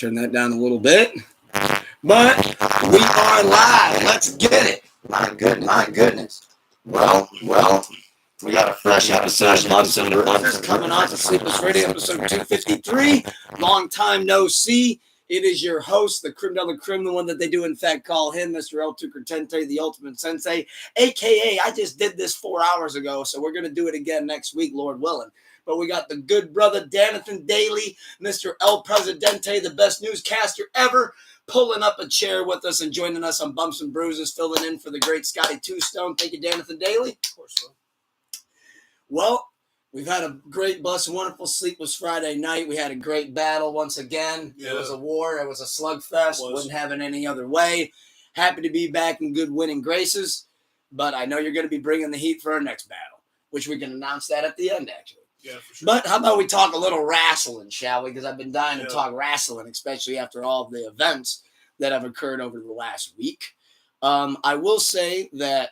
Turn that down a little bit. But we are live. Let's get it. My goodness. Well, we got a fresh episode of Bruises coming on to Sleepless Radio, episode 253. Long time no see. It is your host, the Creme de la Creme, the one that they do in fact call him, Mr. El Tucurtente, the Ultimate Sensei, a.k.a. I just did this 4 hours ago, so we're going to do it again next week, Lord willing. But we got the good brother Danathan Daily, Mr. El Presidente, the best newscaster ever, pulling up a chair with us and joining us on Bumps and Bruises, filling in for the great Scotty Two-Stone. Thank you, Danathan Daily. Of course, so. Well, we've had a great, blessed, wonderful Sleepless Friday night. We had a great battle once again. Yeah. It was a war. It was a slugfest. Wouldn't have it any other way. Happy to be back in good winning graces. But I know you're going to be bringing the heat for our next battle, which we can announce that at the end, actually. Yeah, for sure. But how about we talk a little wrestling, shall we? Because I've been dying to talk wrestling, especially after all of the events that have occurred over the last week. I will say that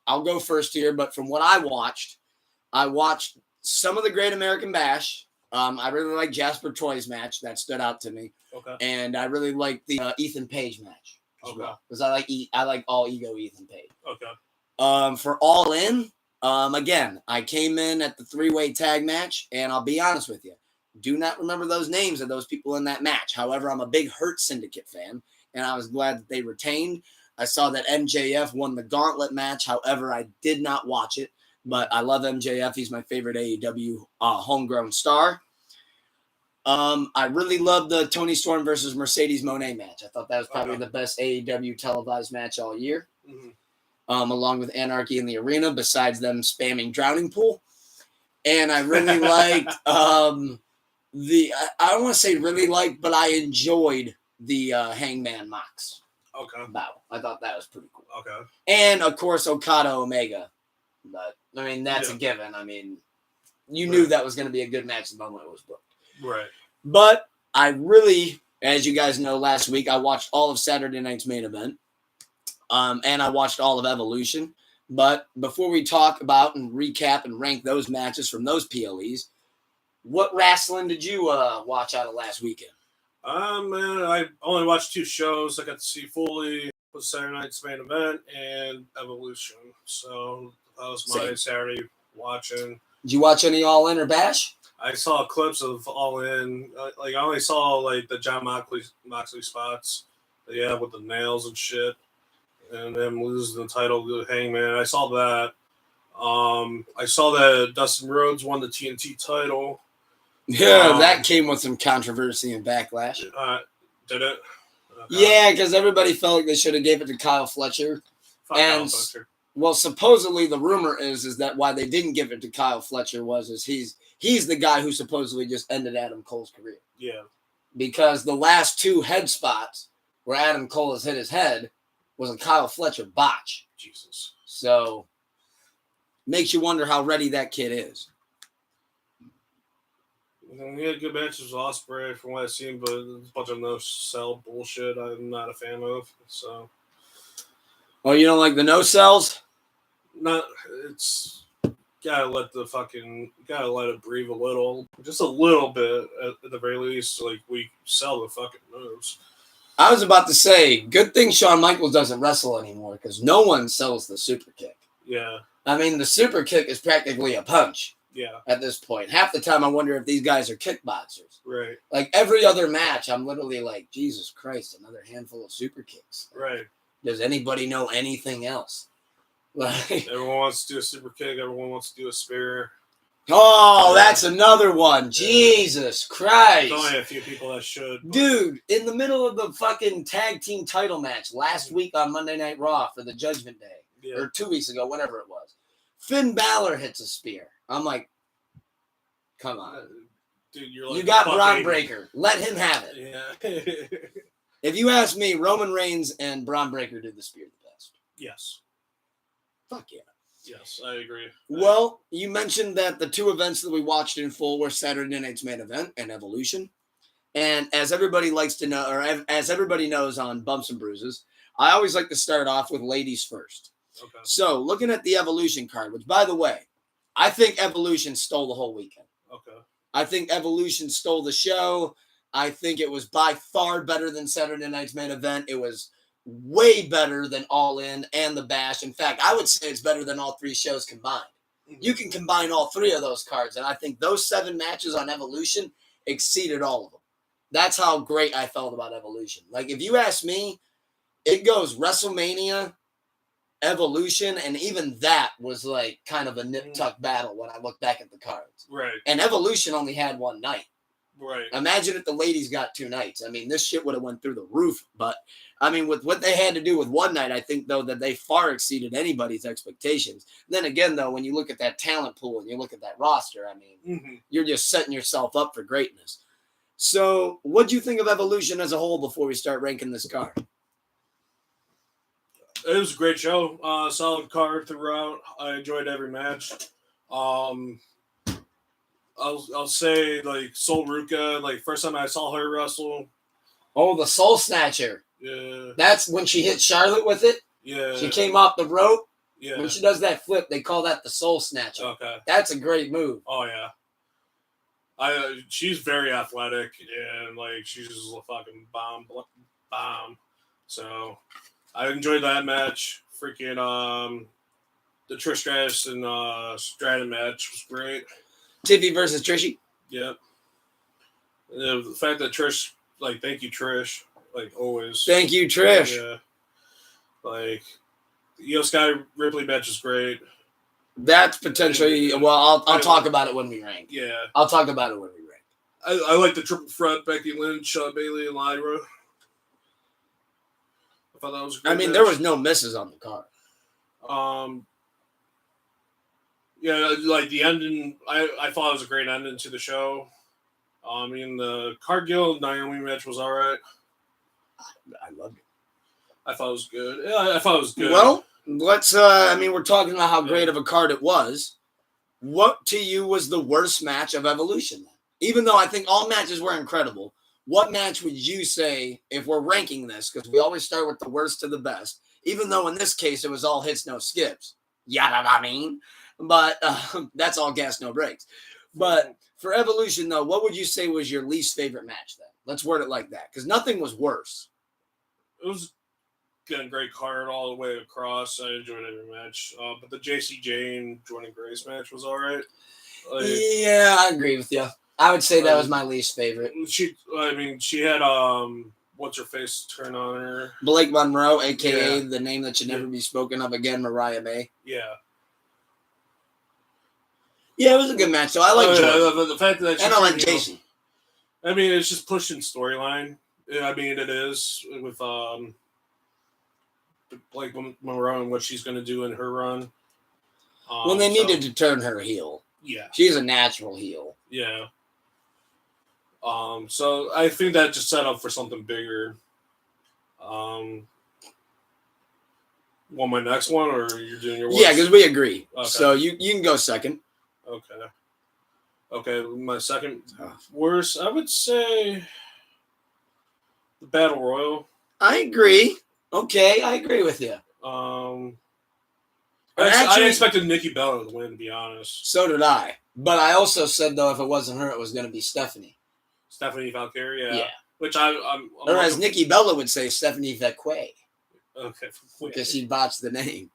I'll go first here, but from what I watched some of the Great American Bash. I really like Jasper Troy's match. That stood out to me. Okay. And I really like the Ethan Page match as Okay. well. Because I like all ego Ethan Page. Okay. For All In, again, I came in at the three-way tag match, and I'll be honest with you, do not remember those names of those people in that match. However, I'm a big Hurt Syndicate fan, and I was glad that they retained. I saw that MJF won the gauntlet match. However, I did not watch it. But I love MJF. He's my favorite AEW homegrown star. I really loved the Tony Storm versus Mercedes Moné match. I thought that was probably the best AEW televised match all year. Mm-hmm. Along with Anarchy in the Arena, besides them spamming Drowning Pool. And I really liked I don't want to say really liked, but I enjoyed the Hangman Mox battle. I thought that was pretty cool. Okay. And, of course, Okada Omega. But, I mean, that's a given. I mean, you knew that was going to be a good match the moment it was booked. Right. But I really, as you guys know, last week I watched all of Saturday night's main event. And I watched all of Evolution. But before we talk about and recap and rank those matches from those PLEs, what wrestling did you watch out of last weekend? Man, I only watched 2 shows. I got to see Foley with Saturday night's main event and Evolution. So that was my Saturday watching. Did you watch any All In or Bash? I saw clips of All In. I only saw the John Moxley spots. Yeah, with the nails and shit. And then losing the title to Hangman. I saw that. I saw that Dustin Rhodes won the TNT title. Yeah, that came with some controversy and backlash. Did it? Okay. Yeah, because everybody felt like they should have gave it to Kyle Fletcher. Kyle Fletcher. Well, supposedly the rumor is that why they didn't give it to Kyle Fletcher was he's the guy who supposedly just ended Adam Cole's career. Yeah. Because the last 2 head spots where Adam Cole has hit his head was a Kyle Fletcher botch. Jesus. So, makes you wonder how ready that kid is. He had good matches with Ospreay from what I've seen, but a bunch of no-sell bullshit I'm not a fan of. So. Oh, you don't like the no-sells? It's gotta let it breathe a little, just a little bit at the very least. Like we sell the fucking moves. I was about to say, good thing Shawn Michaels doesn't wrestle anymore because no one sells the super kick. Yeah. I mean, the super kick is practically a punch. Yeah. At this point, half the time I wonder if these guys are kickboxers. Right. Like every other match, I'm literally like, Jesus Christ, another handful of super kicks. Right. Does anybody know anything else? Like, everyone wants to do a super kick. Everyone wants to do a spear. Oh, that's another one. Jesus Christ. There's only a few people that should. But... Dude, in the middle of the fucking tag team title match last week on Monday Night Raw for the Judgment Day, or 2 weeks ago, whenever it was, Finn Balor hits a spear. I'm like, come on. Dude, you're like you got Braun Breaker. Let him have it. Yeah. If you ask me, Roman Reigns and Braun Breaker did the spear the best. Yes. Fuck yeah. Yes, I agree. Well, you mentioned that the 2 events that we watched in full were Saturday night's main event and Evolution. And as everybody likes to know, or as everybody knows on Bumps and Bruises, I always like to start off with ladies first. Okay. So, looking at the Evolution card, which, by the way, I think Evolution stole the whole weekend. Okay. I think Evolution stole the show. I think it was by far better than Saturday night's main event. It was way better than All In and The Bash. In fact, I would say it's better than all 3 shows combined. You can combine all 3 of those cards, and I think those 7 matches on Evolution exceeded all of them. That's how great I felt about Evolution. Like, if you ask me, it goes WrestleMania, Evolution, and even that was like kind of a nip-tuck battle when I look back at the cards. Right. And Evolution only had 1 night. Right. Imagine if the ladies got 2 nights. I mean, this shit would have went through the roof. But, I mean, with what they had to do with 1 night, I think, though, that they far exceeded anybody's expectations. Then again, though, when you look at that talent pool and you look at that roster, I mean, you're just setting yourself up for greatness. So, what do you think of Evolution as a whole before we start ranking this card? It was a great show. Solid card throughout. I enjoyed every match. I'll say, like, Sol Ruka, like, first time I saw her wrestle. Oh, the Soul Snatcher. Yeah. That's when she hit Charlotte with it? Yeah. She came off the rope. Yeah. When she does that flip, they call that the Soul Snatcher. Okay. That's a great move. Oh, yeah. She's very athletic, and, like, she's just a fucking bomb. So, I enjoyed that match. Freaking, the Trish Stratus and Stratton match was great. Tiffy versus Trishy. Yep. The fact that Trish, like, thank you, Trish, like, always. Thank you, Trish. Yeah. Like, the Io Sky Ripley match is great. That's potentially, well, I'll talk about it when we rank. Yeah. I'll talk about it when we rank. I like the triple threat, Becky Lynch, Bailey, and Lyra. I thought that was a great match. There was no misses on the card. Yeah, like the ending, I thought it was a great ending to the show. The Cargill Naomi match was all right. I loved it. I thought it was good. Yeah, I thought it was good. Well, let's, we're talking about how great of a card it was. What to you was the worst match of Evolution? Even though I think all matches were incredible, what match would you say, if we're ranking this, because we always start with the worst to the best, even though in this case it was all hits, no skips. Yada, I mean. But that's all gas, no brakes. But for Evolution, though, what would you say was your least favorite match then? Let's word it like that, because nothing was worse. It was a great card all the way across. I enjoyed every match. But the JC Jane, Jordan Grace match was all right. Like, yeah, I agree with you. I would say that was my least favorite. She had what's her face turn on her. Blake Monroe, a.k.a. the name that should never be spoken of again, Mariah May. Yeah. Yeah, it was a good match. So I like the fact that and I like Jason. It's just pushing storyline. It is with Blake Monroe and what she's going to do in her run. When they needed to turn her heel. Yeah. She's a natural heel. Yeah. So I think that just set up for something bigger. Want my next one, or you're doing your worst? Yeah, because we agree. Okay. So you can go second. Okay. My second worst, I would say the Battle Royal. I agree. Okay, I agree with you. I Actually, expected Nikki Bella to win, to be honest. So did I. But I also said, though, if it wasn't her, it was going to be Stephanie. Stephanie Valkyrie, yeah. Yeah. Which I'm or as Nikki Bella would say, Stephanie Vecque. Okay. Because she botched the name.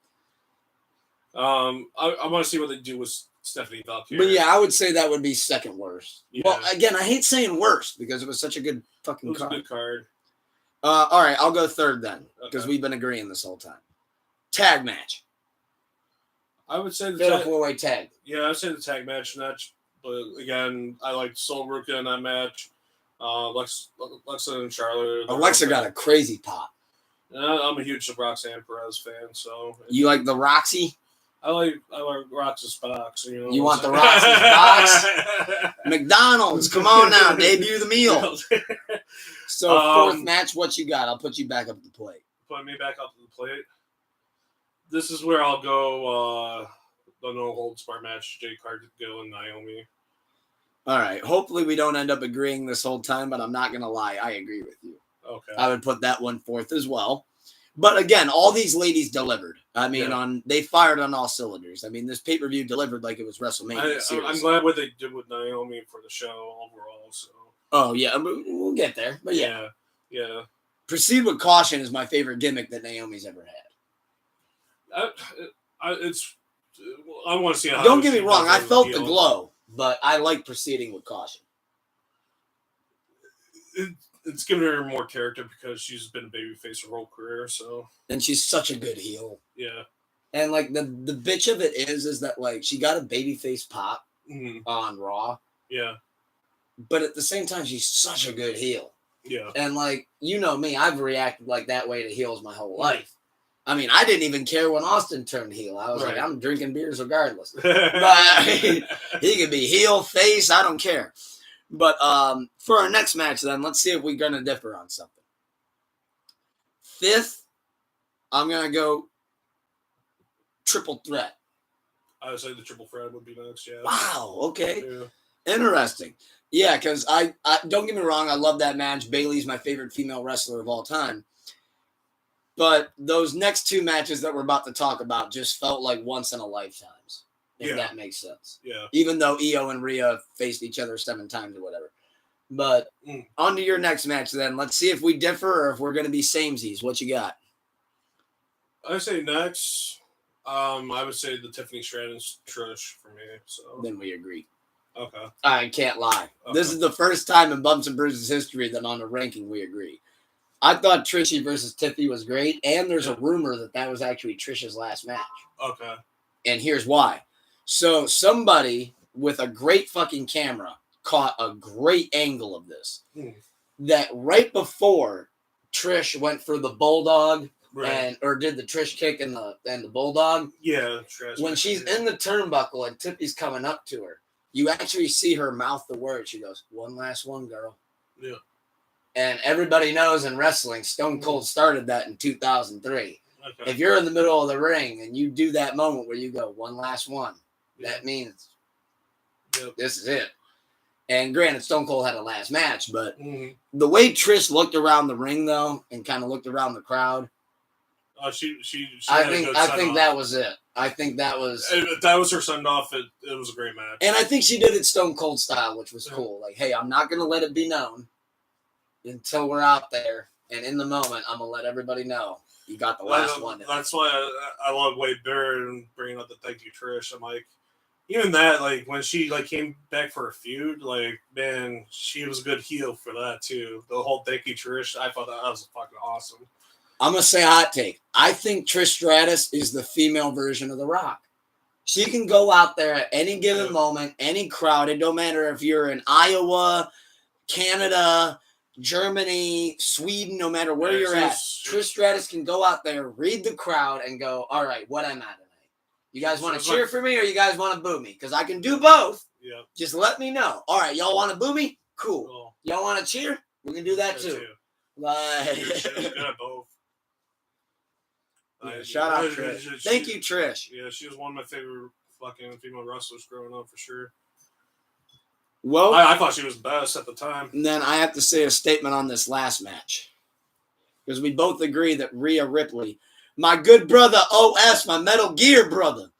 I want to see what they do with Stephanie Valkyrie. But yeah, I would say that would be second worst. Yeah. Well, again, I hate saying worst because it was such a good fucking it was card. a good card. All right, I'll go third then because Okay. we've been agreeing this whole time. Tag match. I would say the Fatal four-way tag. Yeah, I would say the tag match. But again, I liked Sol Ruka in that match. Alexa and Charlotte. Alexa got a crazy pop. I'm a huge Roxanne Perez fan, so you like the Roxy? I like Roxy's box. You want the Roxy's box? McDonald's, come on now, debut the meal. So fourth match, what you got? I'll put you back up to the plate. Put me back up to the plate. This is where I'll go. The no holds bar match: Jade Cargill and Naomi. All right. Hopefully, we don't end up agreeing this whole time, but I'm not gonna lie. I agree with you. Okay. I would put that one fourth as well. But again, all these ladies delivered. They fired on all cylinders. This pay-per-view delivered like it was WrestleMania. I'm glad what they did with Naomi for the show overall. So Oh, yeah. We'll get there. But yeah. Yeah. Proceed with caution is my favorite gimmick that Naomi's ever had. I want to see how. Don't get me she wrong. does I as a felt the heel. glow, but I like proceeding with caution. It's given her more character because she's been a babyface her whole career. So. And she's such a good heel. Yeah. And like the bitch of it is that like she got a babyface pop on Raw. Yeah. But at the same time, she's such a good heel. Yeah. And like, you know me, I've reacted like that way to heels my whole life. I mean, I didn't even care when Austin turned heel. I was like, I'm drinking beers regardless. But he could be heel, face, I don't care. But for our next match then, let's see if we're going to differ on something. 5th, I'm going to go triple threat. I would say the triple threat would be next, yeah. Wow, okay. Yeah. Interesting. Yeah, because I don't get me wrong, I love that match. Bayley's my favorite female wrestler of all time. But those next 2 matches that we're about to talk about just felt like once in a lifetimes, if that makes sense. Yeah. Even though Io and Rhea faced each other 7 times or whatever. But on to your next match then. Let's see if we differ or if we're going to be samesies. What you got? I say next, I would say the Tiffany Stratton's Trish for me. So Then we agree. Okay. I can't lie. Okay. This is the first time in Bumps and Bruises history that on a ranking we agree. I thought Trishie versus Tiffy was great, and there's a rumor that was actually Trish's last match. Okay. And here's why. So somebody with a great fucking camera caught a great angle of this. That right before Trish went for the bulldog or did the Trish kick and the bulldog. Yeah. When she's in the turnbuckle and Tiffy's coming up to her, you actually see her mouth the word. She goes, "One last one, girl." Yeah. And everybody knows in wrestling, Stone Cold started that in 2003. Okay. If you're in the middle of the ring and you do that moment where you go, "One last one," that means this is it. And granted, Stone Cold had a last match, but the way Trish looked around the ring, though, and kind of looked around the crowd, I think that was it. I think that was... If that was her send-off, it was a great match. And I think she did it Stone Cold style, which was cool. Like, hey, I'm not going to let it be known until we're out there. And in the moment, I'm going to let everybody know you got the last one. That's why I love Wade Barrett and bringing up the thank you, Trish. I'm like, even that, like, when she, like, came back for a feud, like, man, she was a good heel for that, too. The whole thank you, Trish, I thought that was fucking awesome. I'm going to say a hot take. I think Trish Stratus is the female version of The Rock. She can go out there at any given moment, any crowd. It don't matter if you're in Iowa, Canada, Germany, Sweden, no matter where you're at. Trish Stratus can go out there, read the crowd, and go, all right, what am I tonight? You guys want to cheer for me or you guys want to boo me? Because I can do both. Yeah. Just let me know. All right, y'all want to boo me? Cool. Y'all want to cheer? We can do that too. Like, she's good at both. Shout out Trish. Thank you, Trish. Yeah, she was one of my favorite fucking female wrestlers growing up for sure. Well, I thought she was best at the time. And then I have to say a statement on this last match. Because we both agree that Rhea Ripley, my good brother OS, my Metal Gear brother.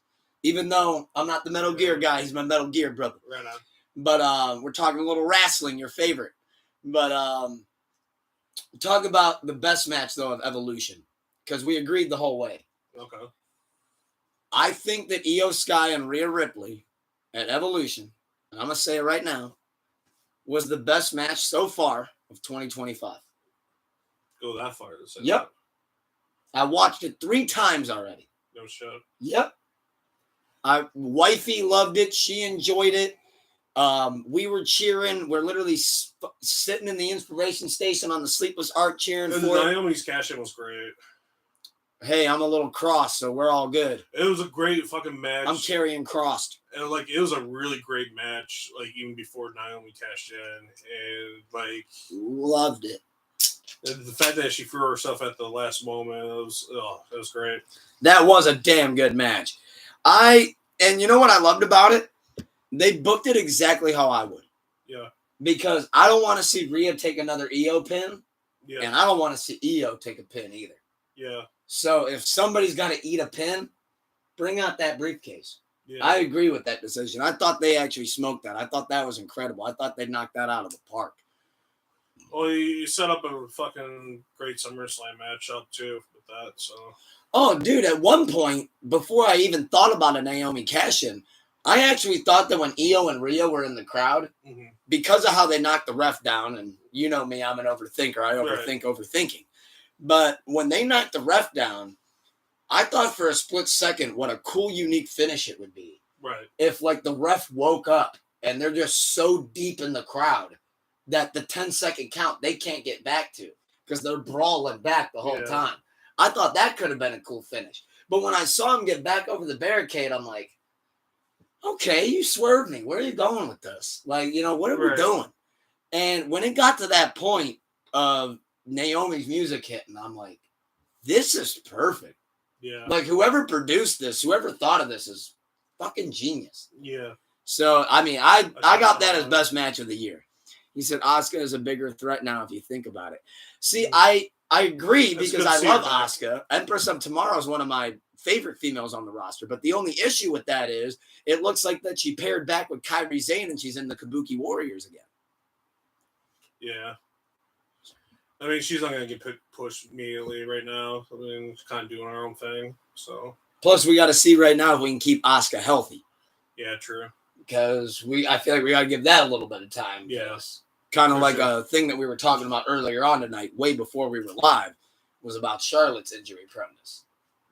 Even though I'm not the Metal Gear guy, he's my Metal Gear brother. Right on. But we're talking a little wrestling, your favorite. But talk about the best match, though, of Evolution. Because we agreed the whole way. Okay. I think that Io Sky and Rhea Ripley at Evolution, and I'm going to say it right now, was the best match so far of 2025. Go that far to say Yep. That. I watched it 3 times already. No shit. Yep. Wifey loved it. She enjoyed it. We were cheering. We're literally sitting in the inspiration station on the Sleepless Art cheering for it. Naomi's cash-in was great. Hey, I'm a little crossed, so we're all good. It was a great fucking match. I'm carrying crossed. And, like, it was a really great match, like, even before Naomi cashed in. And, like... Loved it. The fact that she threw herself at the last moment, it was great. That was a damn good match. And you know what I loved about it? They booked it exactly how I would. Yeah. Because I don't want to see Rhea take another Io pin. Yeah. And I don't want to see Io take a pin either. Yeah. So if somebody's got to eat a pin, bring out that briefcase. Yeah. I agree with that decision. I thought they actually smoked that. I thought that was incredible. I thought they knocked that out of the park. Well, you set up a fucking great SummerSlam matchup too with that. So. Oh, dude! At one point, before I even thought about a Naomi cash-in, I actually thought that when Io and Rhea were in the crowd, because of how they knocked the ref down, and you know me, I'm an overthinker. I overthink overthinking. But when they knocked the ref down, I thought for a split second what a cool, unique finish it would be. Right. If, like, the ref woke up and they're just so deep in the crowd that the 10-second count they can't get back to because they're brawling back the whole time. I thought that could have been a cool finish. But when I saw him get back over the barricade, I'm like, okay, you swerved me. Where are you going with this? Like, what are we doing? And when it got to that point of Naomi's music hitting, I'm like, this is perfect. Yeah. Like, whoever produced this, whoever thought of this is fucking genius. Yeah. So, I mean, I got that as best match of the year. He said Asuka is a bigger threat now if you think about it. See, I agree because I love Asuka. Empress of Tomorrow is one of my favorite females on the roster. But the only issue with that is it looks like that she paired back with Kairi Sane and she's in the Kabuki Warriors again. Yeah. I mean, she's not going to get pushed immediately right now. I mean, she's kind of doing her own thing. So. Plus, we got to see right now if we can keep Asuka healthy. Yeah, true. Because I feel like we got to give that a little bit of time. Yes. Kind of like a thing that we were talking about earlier on tonight, way before we were live, was about Charlotte's injury proneness.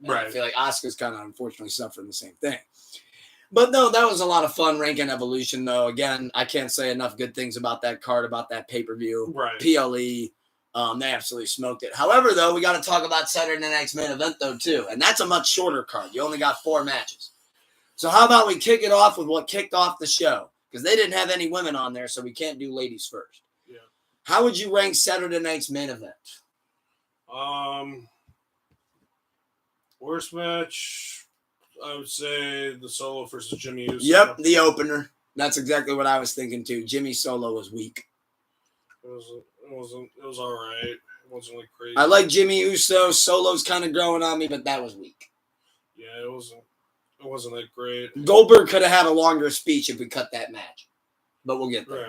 And I feel like Asuka's kind of unfortunately suffering the same thing. But no, that was a lot of fun. Rank and Evolution, though. Again, I can't say enough good things about that card, about that pay-per-view. Right. PLE, they absolutely smoked it. However, though, we got to talk about Saturday Night's main event, though, too. And that's a much shorter card. You only got 4 matches. So how about we kick it off with what kicked off the show? Because they didn't have any women on there, so we can't do ladies first. Yeah. How would you rank Saturday Night's main event? Worst match, I would say the Solo versus Jimmy Uso. Yep, the opener. That's exactly what I was thinking too. Jimmy Solo was weak. It was all right. It wasn't like crazy. I like Jimmy Uso. Solo's kind of growing on me, but that was weak. Yeah, it wasn't that great. Goldberg could have had a longer speech if we cut that match, but we'll get there.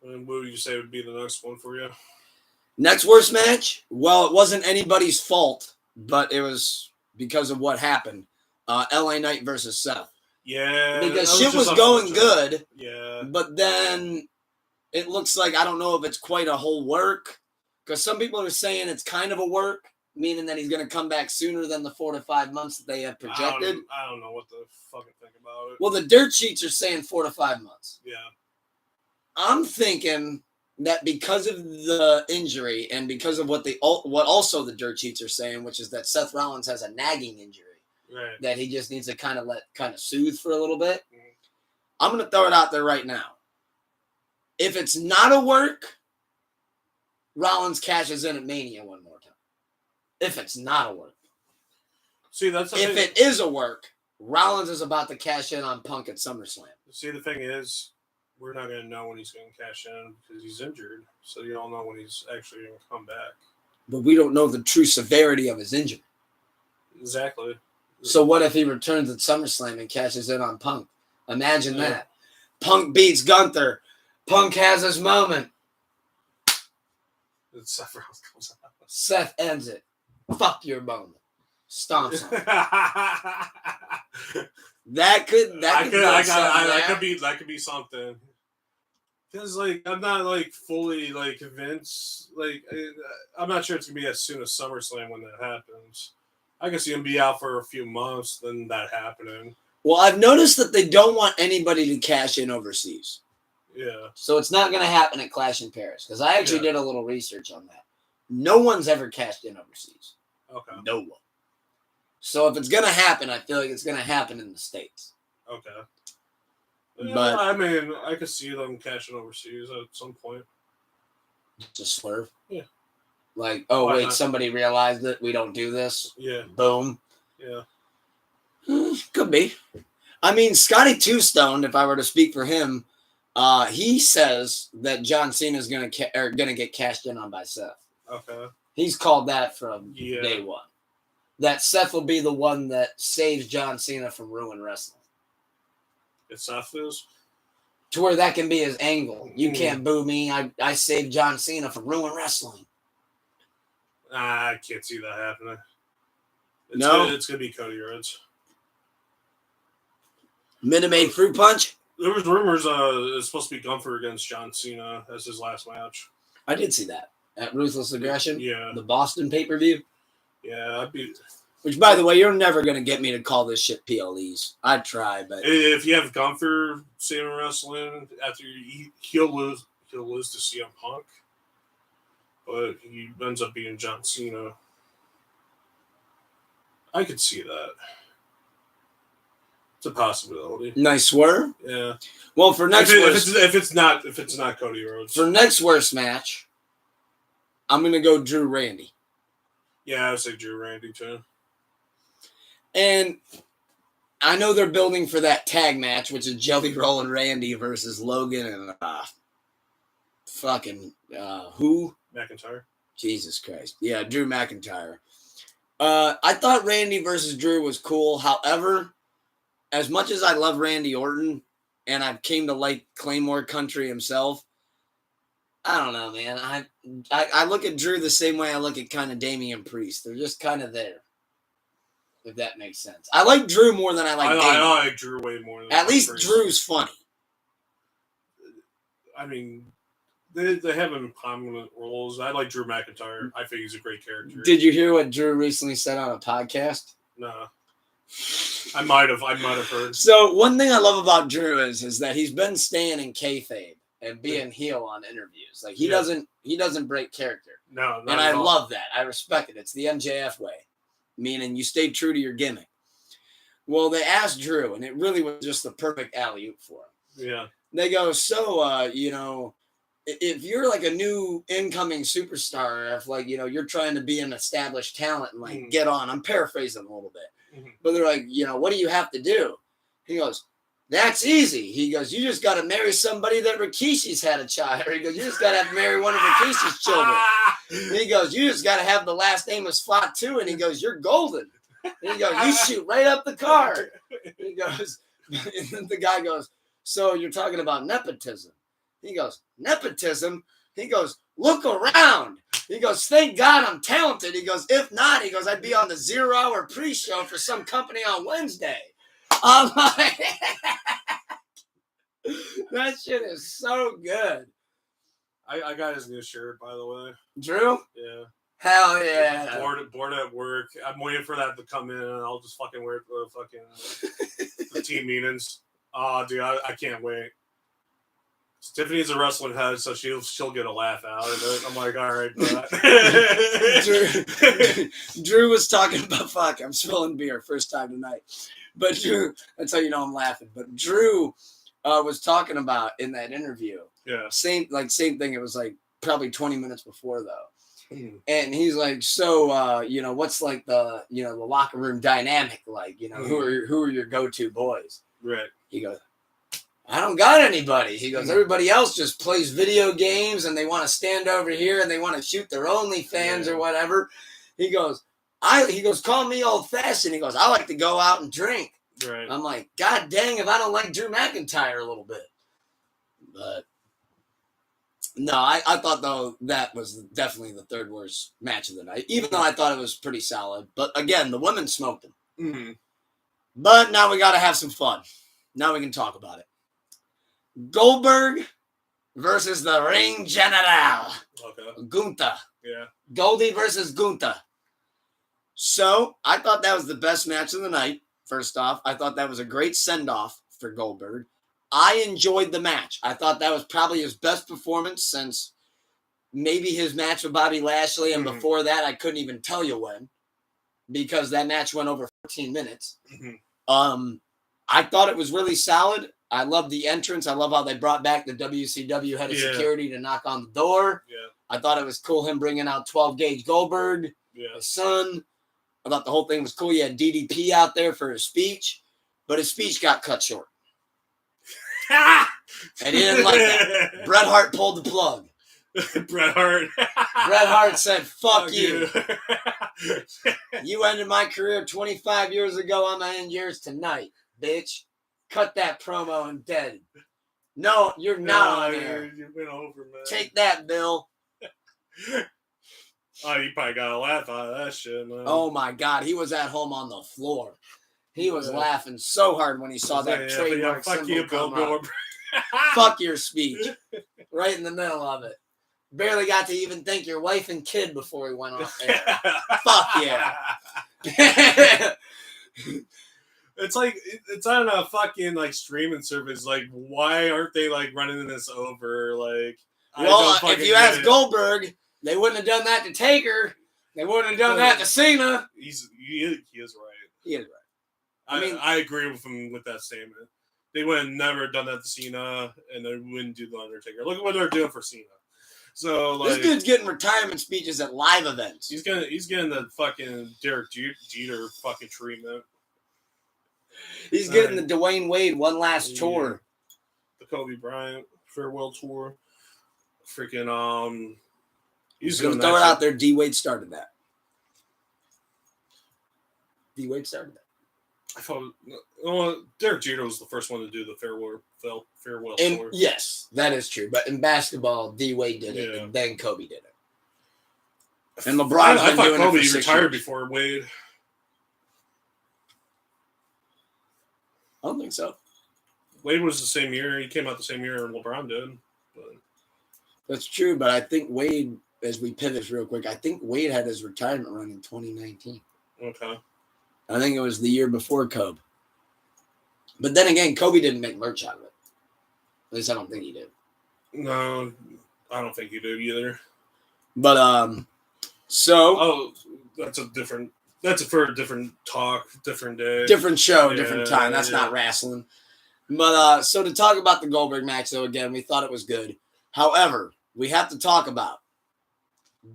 Right. And what would you say would be the next one for you? Next worst match? Well, it wasn't anybody's fault, but it was because of what happened. LA Knight versus Seth. Yeah. Because shit was going good. Yeah. But then it looks like, I don't know if it's quite a whole work. Because some people are saying it's kind of a work, meaning that he's going to come back sooner than the 4 to 5 months that they have projected. I don't know what to fucking think about it. Well, the dirt sheets are saying 4 to 5 months. Yeah. I'm thinking that because of the injury and because of what also the dirt sheets are saying, which is that Seth Rollins has a nagging injury, right, that he just needs to kind of soothe for a little bit. I'm going to throw it out there right now. If it's not a work, Rollins cashes in at Mania one more time. If it's not a work. See, that's if it is a work, Rollins is about to cash in on Punk at SummerSlam. See, the thing is, we're not going to know when he's going to cash in because he's injured. So you don't know when he's actually going to come back. But we don't know the true severity of his injury. Exactly. So what if he returns at SummerSlam and cashes in on Punk? Imagine that. Punk beats Gunther. Punk has his moment. Seth Rollins comes out. Seth ends it. Fuck your moment. Stomps on That could be something. Because I'm not fully convinced. I'm not sure it's gonna be as soon as SummerSlam when that happens. I guess you can be out for a few months, then that happening. Well, I've noticed that they don't want anybody to cash in overseas. Yeah. So it's not going to happen at Clash in Paris because I actually did a little research on that. No one's ever cashed in overseas. Okay. No one. So if it's going to happen, I feel like it's going to happen in the States. Okay. Yeah, but I mean, I could see them cashing overseas at some point. Just swerve. Yeah. Why not? Somebody realized it. We don't do this. Yeah. Boom. Yeah. Could be. I mean, Scotty Two Stone, if I were to speak for him, he says that John Cena is gonna get cashed in on by Seth. Okay. He's called that from day one. That Seth will be the one that saves John Cena from ruin wrestling. It's Seth is? to where that can be his angle. You can't boo me. I saved John Cena from Ruin Wrestling. I can't see that happening. It's gonna be Cody Rhodes. Minute Maid Fruit Punch. There was rumors it's supposed to be Gunther against John Cena as his last match. I did see that at Ruthless Aggression. Yeah, the Boston pay-per-view. Yeah, I'd be. Which, by the way, you're never gonna get me to call this shit PLEs. I'd try, but If you have Gunther saving wrestling after he'll lose to CM Punk, but he ends up being John Cena. I could see that. It's a possibility. Nice swerve. Yeah. Well, for next if it's not Cody Rhodes. For next worst match, I'm gonna go Drew Randy. Yeah, I would say Drew Randy too. And I know they're building for that tag match, which is Jelly Roll and Randy versus Logan and who? McIntyre. Jesus Christ. Yeah, Drew McIntyre. I thought Randy versus Drew was cool. However, as much as I love Randy Orton and I came to like Claymore Country himself, I don't know, man. I look at Drew the same way I look at kind of Damian Priest. They're just kind of there. If that makes sense. I like Drew more than I like Damian. I like Drew way more than At least Priest. Drew's funny. I mean, they have him in prominent roles. I like Drew McIntyre. I think he's a great character. Did you hear what Drew recently said on a podcast? No. I might have heard. So one thing I love about Drew is that he's been staying in kayfabe and being heel on interviews. Like he doesn't break character. No, and I love that. I respect it. It's the MJF way, meaning you stayed true to your gimmick. Well, they asked Drew, and it really was just the perfect alley-oop for him. Yeah. They go, so if you're like a new incoming superstar, if like you're trying to be an established talent and like get on. I'm paraphrasing a little bit, but they're like, what do you have to do? He goes, that's easy. He goes, you just got to marry somebody that Rikishi's had a child. He goes, you just got to have to marry one of Rikishi's children. And he goes, you just got to have the last name of Spot too. And he goes, you're golden. And he goes, you shoot right up the card. And he goes, and the guy goes, so you're talking about nepotism? He goes, nepotism? He goes, look around. He goes, thank God I'm talented. He goes, if not, he goes, I'd be on the 0 hour pre-show for some company on Wednesday. I'm like, that shit is so good. I got his new shirt, by the way. Drew? Yeah. Hell yeah. Bored at work. I'm waiting for that to come in, and I'll just fucking wear it for the team meetings. Oh, dude, I can't wait. Tiffany's a wrestling head, so she'll get a laugh out of it. I'm like, all right, Drew was talking about I'm spilling beer first time tonight. But Drew, that's how you know I'm laughing. But Drew was talking about in that interview. Yeah. Same thing. It was like probably 20 minutes before though. And he's like, so what's like the the locker room dynamic like? Who are your go-to boys? Right. He goes, I don't got anybody. He goes, everybody else just plays video games and they want to stand over here and they want to shoot their OnlyFans or whatever. He goes, call me old fashioned. He goes, I like to go out and drink. Right. I'm like, God dang, if I don't like Drew McIntyre a little bit. But no, I thought though that was definitely the third worst match of the night, even though I thought it was pretty solid. But again, the women smoked him. Mm-hmm. But now we got to have some fun. Now we can talk about it. Goldberg versus the Ring General. Okay. Gunther. Yeah. Goldie versus Gunther. So I thought that was the best match of the night. First off, I thought that was a great send-off for Goldberg. I enjoyed the match. I thought that was probably his best performance since maybe his match with Bobby Lashley. And before that, I couldn't even tell you when, because that match went over 14 minutes. I thought it was really solid. I love the entrance. I love how they brought back the WCW head of security to knock on the door. Yeah. I thought it was cool him bringing out 12-gauge Goldberg, his son. I thought the whole thing was cool. You had DDP out there for his speech, but his speech got cut short. And he didn't like that. Bret Hart pulled the plug. Bret Hart. Bret Hart said, fuck you. You ended my career 25 years ago. I'm going to end yours tonight, bitch. Cut that promo and dead. No, you're not on No, air. you went over, man. Take that, Bill. Oh, you probably got a laugh out of that shit, man. Oh my God, he was at home on the floor. He was Yeah. laughing so hard when he saw that trademark fuck symbol you, Bill come up. Goldberg. Fuck your speech. Right in the middle of it. Barely got to even thank your wife and kid before he went off air. Fuck yeah. It's like it's on a fucking like streaming service. Like, why aren't they like running this over? Like, well, if you ask Goldberg, they wouldn't have done that to Taker. They wouldn't have done that to Cena. He is right. He is right. I agree with him with that statement. They would have never done that to Cena, and they wouldn't do the Undertaker. Look at what they're doing for Cena. So like, this dude's getting retirement speeches at live events. He's getting the fucking Derek Jeter fucking treatment. He's getting the Dwayne Wade one last tour. The Kobe Bryant farewell tour. Freaking he's gonna throw it out there. D Wade started that. D Wade started that. I thought Derek Jeter was the first one to do the farewell tour. Yes, that is true. But in basketball, D Wade did it, and then Kobe did it. And LeBron. I thought Kobe retired before Wade. I don't think so. Wade was the same year. He came out the same year LeBron did. But. That's true, but I think Wade, as we pivot real quick, I think Wade had his retirement run in 2019. Okay. I think it was the year before Kobe. But then again, Kobe didn't make merch out of it. At least I don't think he did. No, I don't think he did either. But so that's for a different talk, different day. Different show, different time. That's not wrestling. But so to talk about the Goldberg match, though, again, we thought it was good. However, we have to talk about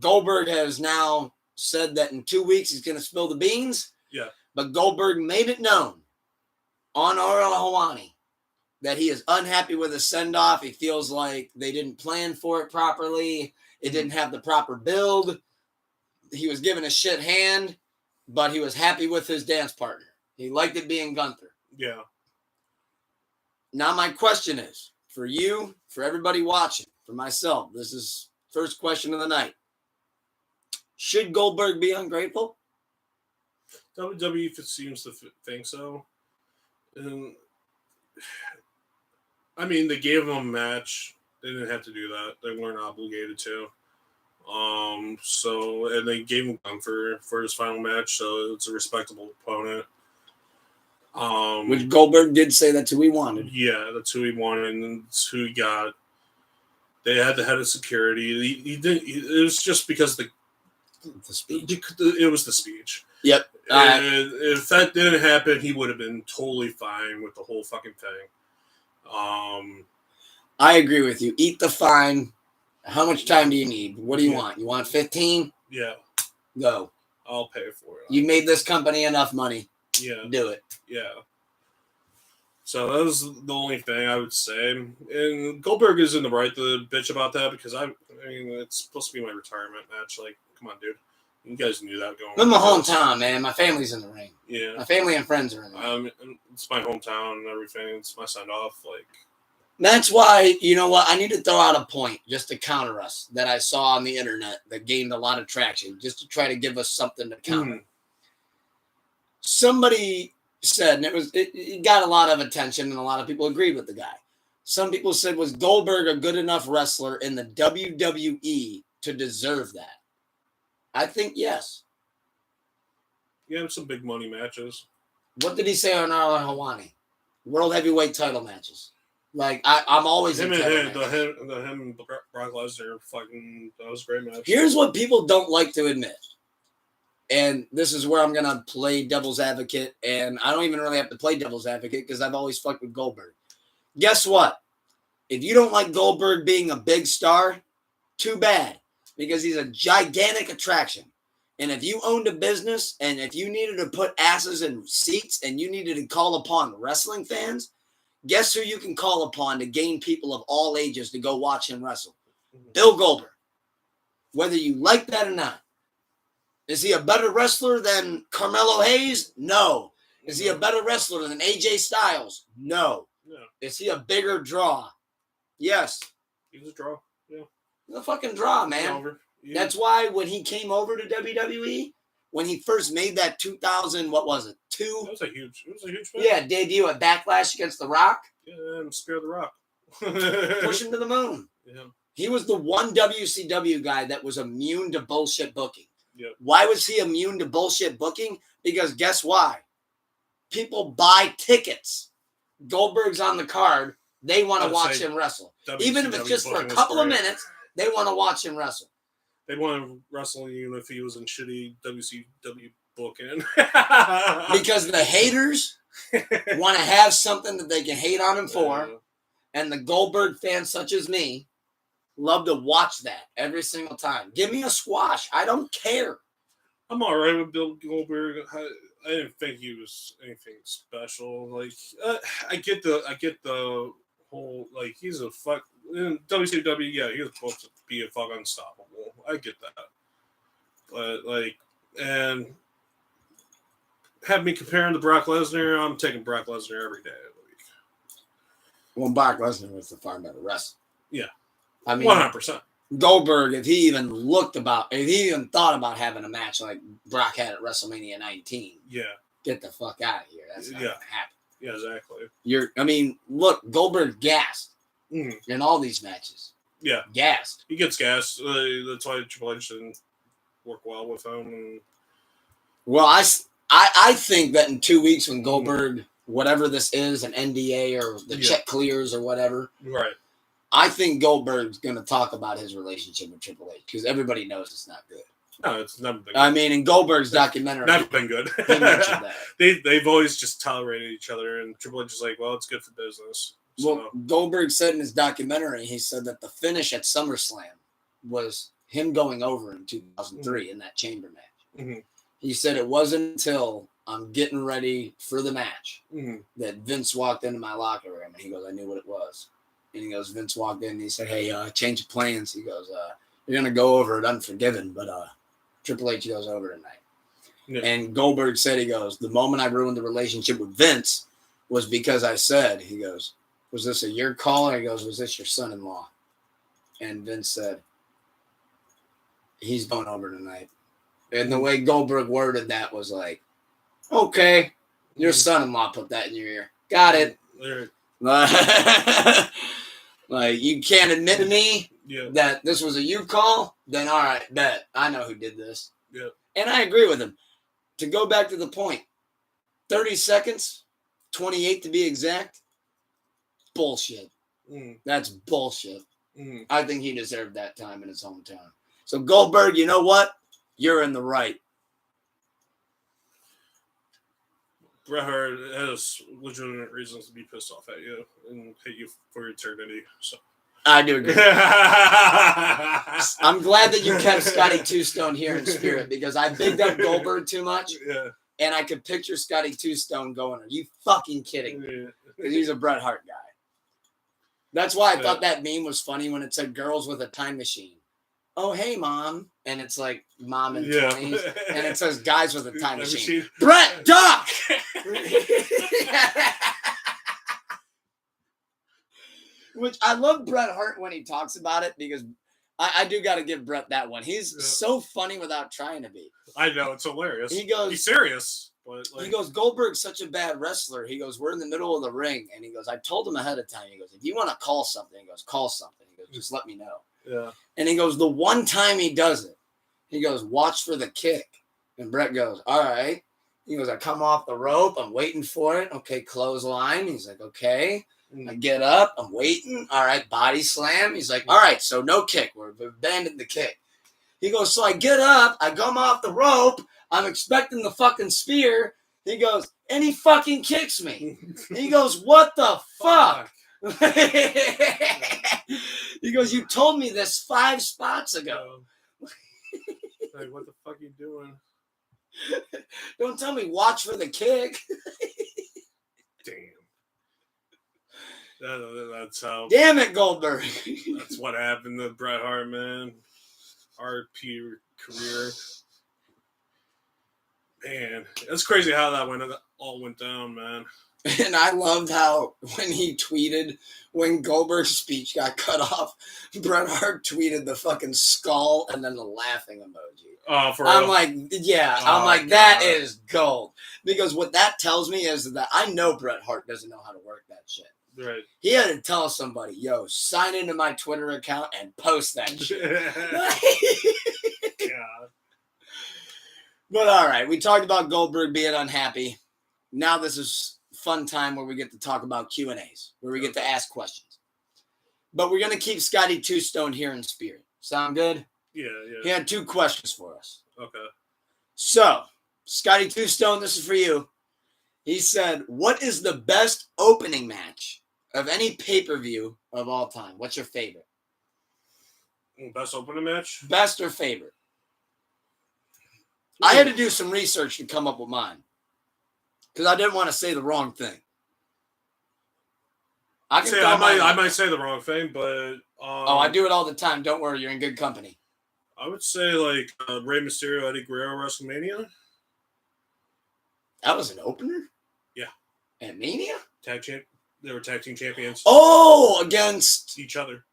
Goldberg has now said that in 2 weeks he's going to spill the beans. Yeah. But Goldberg made it known on Oral Hawani that he is unhappy with his send-off. He feels like they didn't plan for it properly. It didn't have the proper build. He was given a shit hand, but he was happy with his dance partner. He liked it being Gunther. Yeah. Now my question is, for you, for everybody watching, for myself, this is first question of the night. Should Goldberg be ungrateful? WWE seems to think so. And I mean, they gave him a match. They didn't have to do that. They weren't obligated to. And they gave him Gunther for his final match, so it's a respectable opponent. Which Goldberg did say that's who he wanted. Yeah, that's who he wanted, and that's who he got. They had the head of security. He didn't. It was just because the speech. It was the speech. Yep. And if that didn't happen, he would have been totally fine with the whole fucking thing. I agree with you. Eat the fine. How much time do you need? What do you want? You want 15? Yeah. Go. I'll pay for it. You made this company enough money. Yeah. Do it. Yeah. So that was the only thing I would say. And Goldberg is in the right to bitch about that because I mean, it's supposed to be my retirement match. Like, come on, dude. You guys knew that going. I'm in my hometown, man. My family's in the ring. Yeah. My family and friends are in the ring. It's my hometown and everything. It's my send-off. Like, that's why, you know what? I need to throw out a point just to counter us that I saw on the internet that gained a lot of traction, just to try to give us something to counter. Somebody said, and it got a lot of attention, and a lot of people agreed with the guy. Some people said, was Goldberg a good enough wrestler in the WWE to deserve that? I think yes. You have some big money matches. What did he say on our Hawani? World heavyweight title matches. Like, I'm always him in and Brock Lesnar fucking, that was a great match. Here's what people don't like to admit. And this is where I'm going to play devil's advocate. And I don't even really have to play devil's advocate because I've always fucked with Goldberg. Guess what? If you don't like Goldberg being a big star, too bad. Because he's a gigantic attraction. And if you owned a business and if you needed to put asses in seats and you needed to call upon wrestling fans, guess who you can call upon to gain people of all ages to go watch him wrestle? Bill Goldberg. Whether you like that or not. Is he a better wrestler than Carmelo Hayes? No. Is he a better wrestler than AJ Styles? No. Is he a bigger draw? Yes. He was a draw. Yeah. The fucking draw, man. Over. Yeah. That's why when he came over to WWE, when he first made that 2000, what was it? It was a huge thing. Yeah, debut at Backlash against The Rock. Yeah, and Spear the Rock. Push him to the moon. Yeah. He was the one WCW guy that was immune to bullshit booking. Yep. Why was he immune to bullshit booking? Because guess why? People buy tickets. Goldberg's on the card. They want to watch him wrestle. Even if it's just for a couple of minutes, they want to watch him wrestle. They'd want to wrestle even if he was in shitty WCW booking. Because the haters want to have something that they can hate on him for. And the Goldberg fans such as me love to watch that every single time. Give me a squash. I don't care. I'm all right with Bill Goldberg. I didn't think he was anything special. Like, I get the whole, like, he's a fuck in WCW. Yeah, he was supposed to be a fuck unstoppable. I get that, but like, and have me comparing to Brock Lesnar. I'm taking Brock Lesnar every day of the week. Well, Brock Lesnar was the far better wrestler. Yeah, I mean, 100%. Goldberg, if he even thought about having a match like Brock had at WrestleMania 19, yeah, get the fuck out of here. That's not gonna happen. Yeah, exactly. Look, Goldberg gassed in all these matches. Yeah, gassed. He gets gassed. That's why Triple H didn't work well with him. And... Well, I think that in 2 weeks when Goldberg, whatever this is, an NDA or the check clears or whatever, right? I think Goldberg's going to talk about his relationship with Triple H because everybody knows it's not good. No, it's never been good. I mean, in Goldberg's documentary, never been good. He mentioned that. They've always just tolerated each other, and Triple H is like, well, it's good for business. So. Well, Goldberg said in his documentary, he said that the finish at SummerSlam was him going over in 2003 in that chamber match. Mm-hmm. He said it wasn't until I'm getting ready for the match that Vince walked into my locker room, and he goes, I knew what it was. And he goes, Vince walked in and he said, hey, change of plans. He goes, you're going to go over at Unforgiven, but Triple H goes over tonight. Yeah. And Goldberg said, he goes, the moment I ruined the relationship with Vince was because I said, he goes, was this a your call? Or he goes, was this your son-in-law? And Vince said, he's going over tonight. And the way Goldberg worded that was like, okay, your son-in-law put that in your ear. Got it. Like, you can't admit to me that this was a you call? Then all right, bet. I know who did this. Yeah. And I agree with him. To go back to the point, 30 seconds, 28 to be exact, bullshit. That's bullshit. I think he deserved that time in his hometown. So Goldberg, you know what? You're in the right. Bret Hart has legitimate reasons to be pissed off at you and hate you for eternity. So I do agree. I'm glad that you kept Scotty Two Stone here in spirit because I bigged up Goldberg too much. Yeah. And I could picture Scotty Two Stone going, are you fucking kidding me? Because he's a Bret Hart guy. That's why I thought that meme was funny when it said girls with a time machine. Oh, hey, mom. And it's like mom in 20s. And it says guys with a time machine. Bret, duck! Which I love Bret Hart when he talks about it because I do got to give Bret that one. He's so funny without trying to be. I know. It's hilarious. He goes, he's serious. But like, he goes, Goldberg's such a bad wrestler. He goes, we're in the middle of the ring. And he goes, I told him ahead of time. He goes, if you want to call something, he goes, call something. He goes, just let me know. Yeah. And he goes, the one time he does it, he goes, watch for the kick. And Bret goes, all right. He goes, I come off the rope. I'm waiting for it. Okay, clothesline. He's like, okay. I get up. I'm waiting. All right, body slam. He's like, all right, so no kick. We've abandoned the kick. He goes, so I get up. I come off the rope. I'm expecting the fucking spear. He goes, and he fucking kicks me. He goes, what the fuck? He goes, you told me this 5 spots ago. Like, what the fuck are you doing? Don't tell me watch for the kick. Damn. That's how. Damn it, Goldberg. That's what happened to Bret Hart, man. RP career. Man, it's crazy how that all went down, man. And I loved how when he tweeted, when Goldberg's speech got cut off, Bret Hart tweeted the fucking skull and then the laughing emoji. Oh, for I'm real? like, yeah, Oh, I'm like, God. that is gold. Because what that tells me is that I know Bret Hart doesn't know how to work that shit. Right. He had to tell somebody, yo, sign into my Twitter account and post that shit. God. But all right, we talked about Goldberg being unhappy. Now this is fun time where we get to talk about Q&As, where we get to ask questions. But we're going to keep Scotty Two Stone here in spirit. Sound good? Yeah. He had 2 questions for us. Okay. So, Scotty Two Stone, this is for you. He said, what is the best opening match of any pay-per-view of all time? What's your favorite? Best opening match? Best or favorite? I had to do some research to come up with mine. Because I didn't want to say the wrong thing. I might say the wrong thing, but... I do it all the time. Don't worry, you're in good company. I would say, like, Rey Mysterio, Eddie Guerrero, WrestleMania. That was an opener? Yeah. At Mania? They were tag team champions. Oh, against... Each other.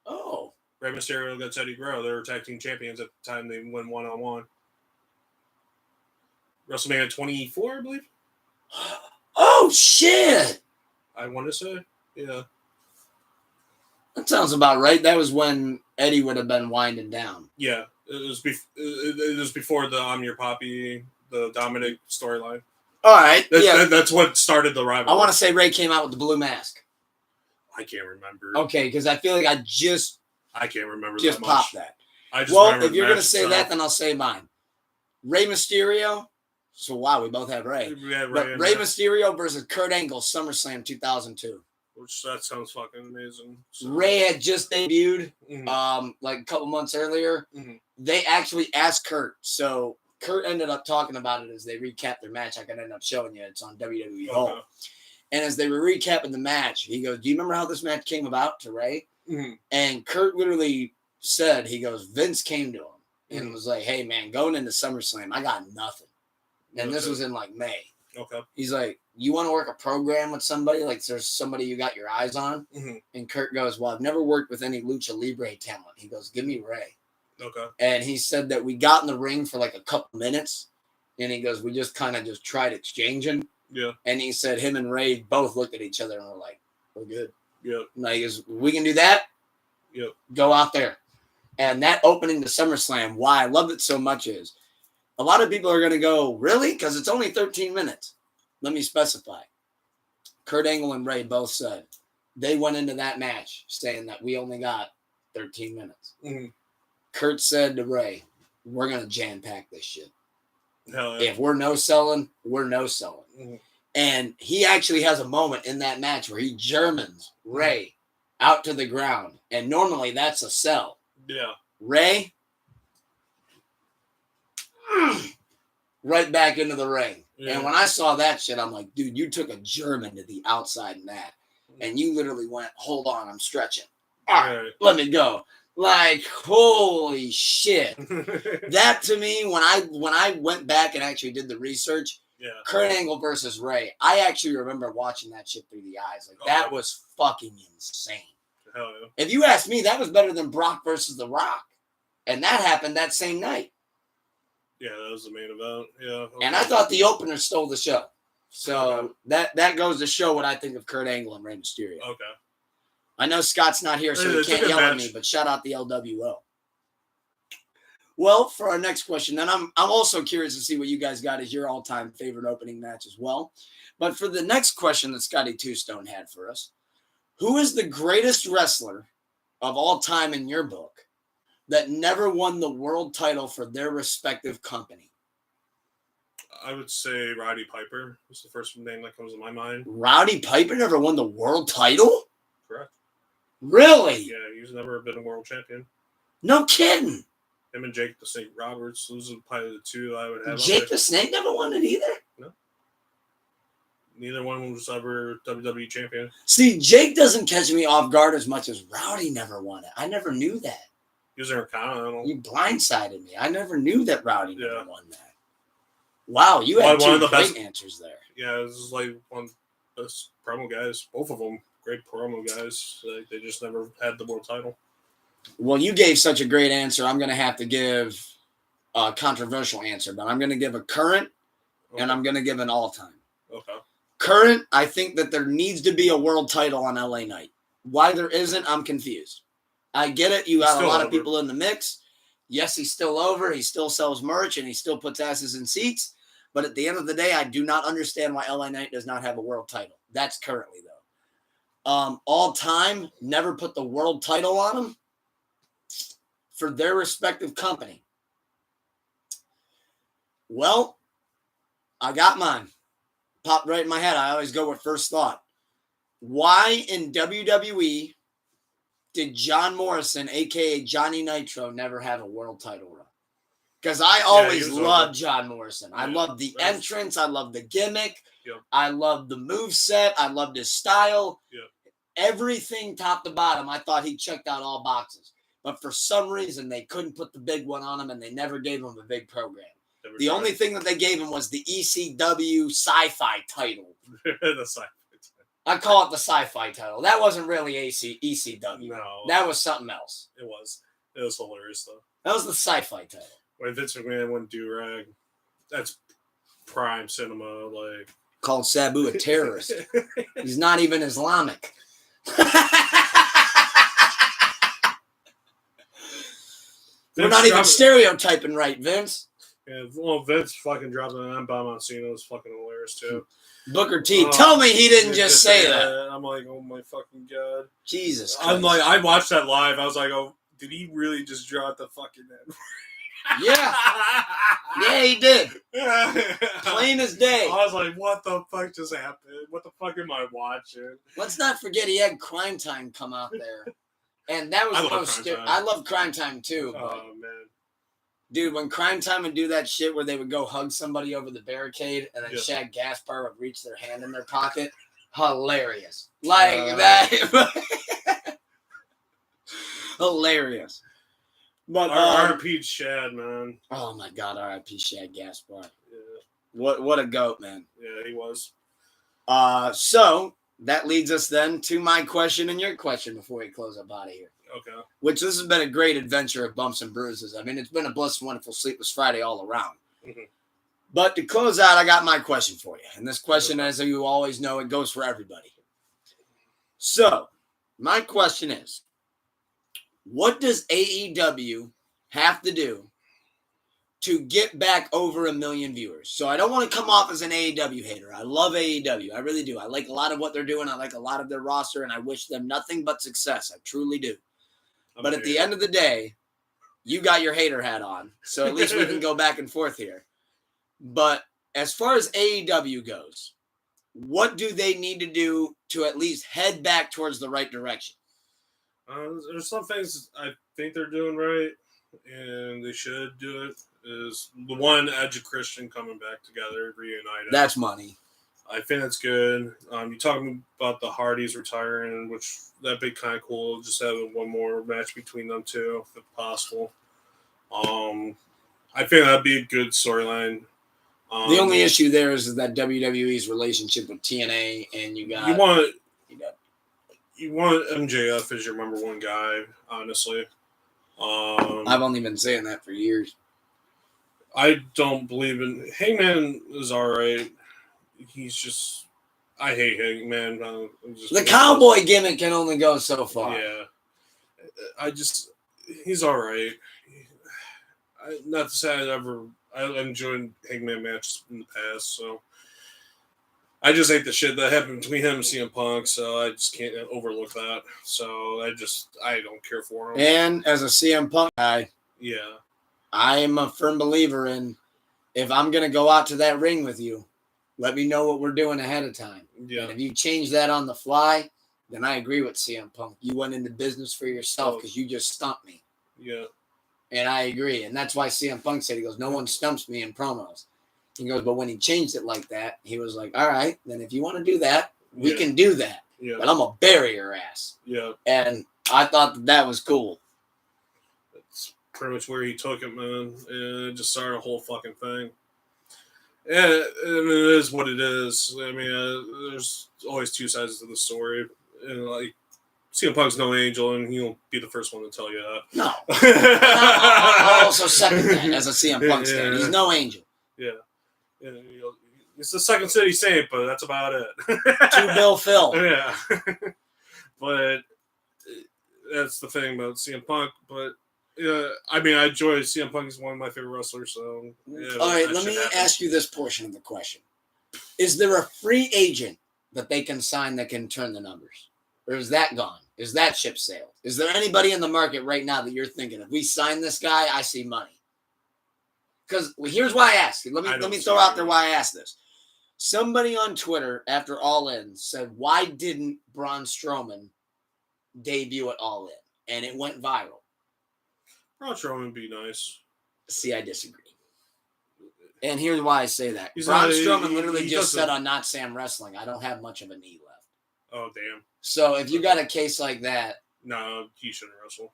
Oh. Rey Mysterio against Eddie Guerrero. They were tag team champions at the time they went one-on-one. WrestleMania 24, I believe. Oh, shit! I want to say. Yeah. That sounds about right. That was when Eddie would have been winding down. Yeah. It was before the I'm Your Poppy, the Dominic storyline. All right. That's what started the rivalry. I want to say Ray came out with the blue mask. I can't remember. Okay, because I feel like I can't remember just that much. popped that. If you're going to say that, then I'll say mine. Rey Mysterio. So, wow, we both have Ray. Rey Mysterio versus Kurt Angle, SummerSlam 2002. Which, that sounds fucking amazing. So. Ray had just debuted, like a couple months earlier. Mm-hmm. They actually asked Kurt. So, Kurt ended up talking about it as they recapped their match. I can end up showing you. It's on WWE Home. And as they were recapping the match, he goes, do you remember how this match came about to Ray? Mm-hmm. And Kurt literally said, he goes, Vince came to him and was like, hey, man, going into SummerSlam, I got nothing. And this was in like May. Okay. He's like, you want to work a program with somebody? Like there's somebody you got your eyes on? Mm-hmm. And Kurt goes, well, I've never worked with any Lucha Libre talent. He goes, give me Ray. Okay. And he said that we got in the ring for like a couple minutes. And he goes, we just kind of just tried exchanging. Yeah. And he said him and Ray both looked at each other and were like, we're good. Yeah. And he goes, we can do that? Yep. Go out there. And that opening to SummerSlam, why I love it so much is a lot of people are going to go, really? Because it's only 13 minutes. Let me specify. Kurt Angle and Ray both said they went into that match saying that we only got 13 minutes. Mm-hmm. Kurt said to Ray, we're going to jam-pack this shit. Hell yeah. If we're no selling, we're no selling. Mm-hmm. And he actually has a moment in that match where he Germans Ray out to the ground. And normally that's a sell. Yeah. Ray, right back into the ring. Yeah. And when I saw that shit, I'm like, dude, you took a German to the outside in that. And you literally went, hold on, I'm stretching. All right, let me go. Like, holy shit. That to me, when I went back and actually did the research, Kurt Angle versus Ray, I actually remember watching that shit through the eyes. Like, that was fucking insane. Hell yeah. If you ask me, that was better than Brock versus The Rock. And that happened that same night. Yeah, that was the main event. Yeah. Okay. And I thought the opener stole the show. So that goes to show what I think of Kurt Angle and Rey Mysterio. Okay. I know Scott's not here, so he can't yell at me, but shout out the LWO. Well, for our next question, then I'm also curious to see what you guys got as your all-time favorite opening match as well. But for the next question that Scotty Two Stone had for us, who is the greatest wrestler of all time in your book that never won the world title for their respective company? I would say Roddy Piper is the first name that comes to my mind. Roddy Piper never won the world title? Correct. Really? Yeah, he's never been a world champion. No kidding. Him and Jake the Snake Roberts, those are probably the two I would have. Jake the Snake never won it either? No. Neither one was ever WWE champion. See, Jake doesn't catch me off guard as much as Rowdy never won it. I never knew that. He was Intercontinental. You blindsided me. I never knew that Rowdy never won that. Wow, you had One two of the great best answers there. Yeah, this is like one of the best promo guys. Both of them great promo guys. Like, they just never had the world title. Well, you gave such a great answer. I'm going to have to give a controversial answer, but I'm going to give a current and I'm going to give an all-time. Okay. Current, I think that there needs to be a world title on LA Knight. Why there isn't, I'm confused. I get it. You got a lot of people in the mix. Yes, he's still over. He still sells merch and he still puts asses in seats. But at the end of the day, I do not understand why LA Knight does not have a world title. That's currently, though. All time, never put the world title on him for their respective company. Well, I got mine. Popped right in my head. I always go with first thought. Why in WWE did John Morrison, a.k.a. Johnny Nitro, never have a world title run? Because I always loved John Morrison. I loved the entrance. I loved the gimmick. Yep. I loved the moveset. I loved his style. Yep. Everything top to bottom, I thought he checked out all boxes. But for some reason, they couldn't put the big one on him, and they never gave him a big program. The only thing that they gave him was the ECW sci-fi title. The sci-fi title. I call it the sci-fi title. That wasn't really ECW. No. That was something else. It was. It was hilarious, though. That was the sci-fi title. When Vince McMahon went do-rag, that's prime cinema. Like, called Sabu a terrorist. He's not even Islamic. We're not even stereotyping right, Vince. Yeah, well, Vince fucking dropping an M-bomb on Cena was fucking hilarious, too. Booker T, tell me he didn't just say that. I'm like, oh my fucking God. Jesus Christ. I'm like, I watched that live. I was like, oh, did he really just drop the fucking N-word? Yeah. Yeah, he did. Plain as day. I was like, what the fuck just happened? What the fuck am I watching? Let's not forget he had Crime Time come out there. And that was I love Crime Time too. Oh, man. Dude, when Crime Time would do that shit where they would go hug somebody over the barricade and then Shaq Gaspar would reach their hand in their pocket, hilarious. Like that. Hilarious. But R.I.P. Shad, man. Oh my God, R.I.P. Shad Gaspar. Yeah. What a goat, man. Yeah, he was. So that leads us then to my question and your question before we close up out of here. Okay. Which this has been a great adventure of bumps and bruises. I mean, it's been a blessed, wonderful, sleepless Friday all around. Mm-hmm. But to close out, I got my question for you. And this question, as you always know, it goes for everybody. So, my question is, what does AEW have to do to get back over 1 million viewers? So I don't want to come off as an AEW hater. I love AEW. I really do. I like a lot of what they're doing. I like a lot of their roster, and I wish them nothing but success. I truly do. But at the end of the day, you got your hater hat on. So at least we can go back and forth here. But as far as AEW goes, what do they need to do to at least head back towards the right direction? There's some things I think they're doing right, and they should do it. Is the one Edge and Christian coming back together, reunited. That's money. I think that's good. You're talking about the Hardys retiring, which that'd be kind of cool. Just having one more match between them two, if possible. I think that'd be a good storyline. The only issue there is that WWE's relationship with TNA, and you want MJF as your number one guy, honestly. I've only been saying that for years. I don't believe in Hangman is all right. He's just I hate Hangman. The cowboy gimmick can only go so far. Yeah, he's all right. Not to say I enjoyed Hangman matches in the past, so I just hate the shit that happened between him and CM Punk, so I just can't overlook that. So I don't care for him. And as a CM Punk guy, yeah, I am a firm believer in if I'm going to go out to that ring with you, let me know what we're doing ahead of time. Yeah. And if you change that on the fly, then I agree with CM Punk. You went into business for yourself because you just stumped me. Yeah. And I agree. And that's why CM Punk said, he goes, no one stumps me in promos. He goes, but when he changed it like that, he was like, all right, then if you want to do that, we can do that. Yeah. But I'm going to bury your ass. Yeah. And I thought that was cool. That's pretty much where he took it, man. And it just started a whole fucking thing. Yeah, and it is what it is. I mean, there's always two sides to the story, and like CM Punk's no angel, and he'll be the first one to tell you that. No. I'll also second that as a CM Punk fan. He's no angel. Yeah. It's the Second City Saint, but that's about it. To Bill Phil. Yeah. But that's the thing about CM Punk. But I mean, I enjoy CM Punk. Is one of my favorite wrestlers. So yeah, all right, let me ask you this portion of the question: is there a free agent that they can sign that can turn the numbers, or is that gone? Is that ship sailed? Is there anybody in the market right now that you're thinking, if we sign this guy, I see money? Because here's why I asked. Let me throw out there why I asked this. Somebody on Twitter after All In said, why didn't Braun Strowman debut at All In? And it went viral. Braun Strowman would be nice. See, I disagree. And here's why I say that. Braun Strowman literally just said on Not Sam Wrestling, I don't have much of a knee left. Oh, damn. So if you got a case like that. No, he shouldn't wrestle.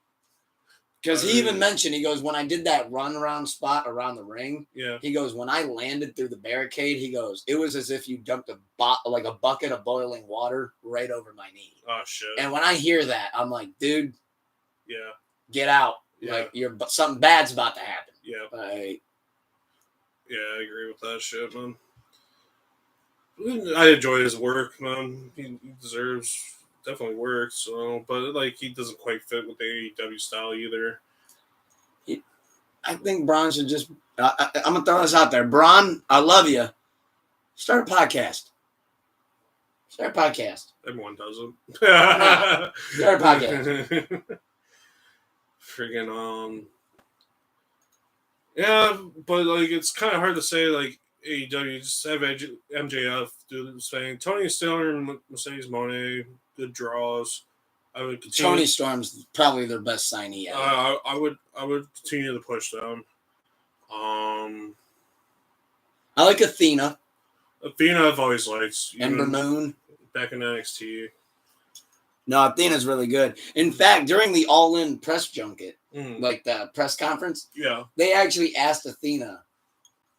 Because he even mentioned, he goes, when I did that run around spot around the ring, yeah. He goes, when I landed through the barricade, he goes, it was as if you dumped a bucket of boiling water right over my knee. Oh, shit. And when I hear that, I'm like, dude, yeah, get out. Yeah. Like, something bad's about to happen. Yeah. Yeah, I agree with that shit, man. I enjoy his work, man. He deserves definitely work, so, but like he doesn't quite fit with the AEW style either. I think Braun should just. I'm gonna throw this out there, Braun. I love you. Start a podcast. Everyone does it. No. Start a podcast. Friggin' yeah, but like it's kind of hard to say like AEW just have MJF do this thing. Tony Storm and Mercedes Moné, good draws. I would continue. Tony Storm's probably their best signee ever. I would continue to push them. I like Athena. Athena I've always liked. Ember Moon. Back in NXT. No, Athena's really good. In fact, during the All In press junket, like the press conference, they actually asked Athena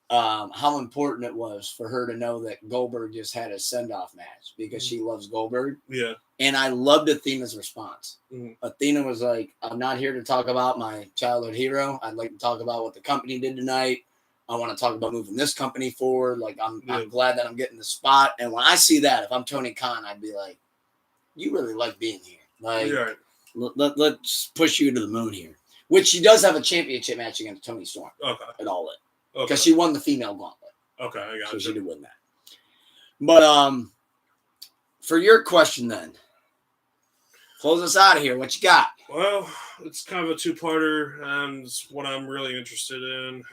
how important it was for her to know that Goldberg just had a send-off match because she loves Goldberg. Yeah. And I loved Athena's response. Mm-hmm. Athena was like, I'm not here to talk about my childhood hero. I'd like to talk about what the company did tonight. I want to talk about moving this company forward. Like, I'm glad that I'm getting the spot. And when I see that, if I'm Tony Khan, I'd be like, you really like being here. Like, let's push you to the moon here. Which she does have a championship match against Tony Storm. Okay. At All In. Because she won the female gauntlet. Okay, I got it. So she did win that. But for your question then, close us out of here. What you got? Well, it's kind of a two-parter, and it's what I'm really interested in.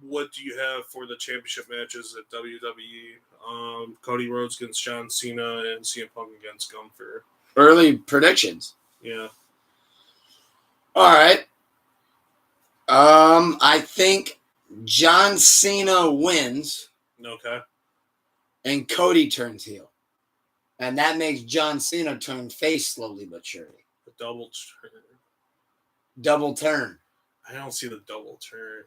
What do you have for the championship matches at WWE? Cody Rhodes against John Cena and CM Punk against Gunther. Early predictions. Yeah. All right. I think John Cena wins. Okay. And Cody turns heel. And that makes John Cena turn face slowly but surely. The double turn. Double turn. I don't see the double turn.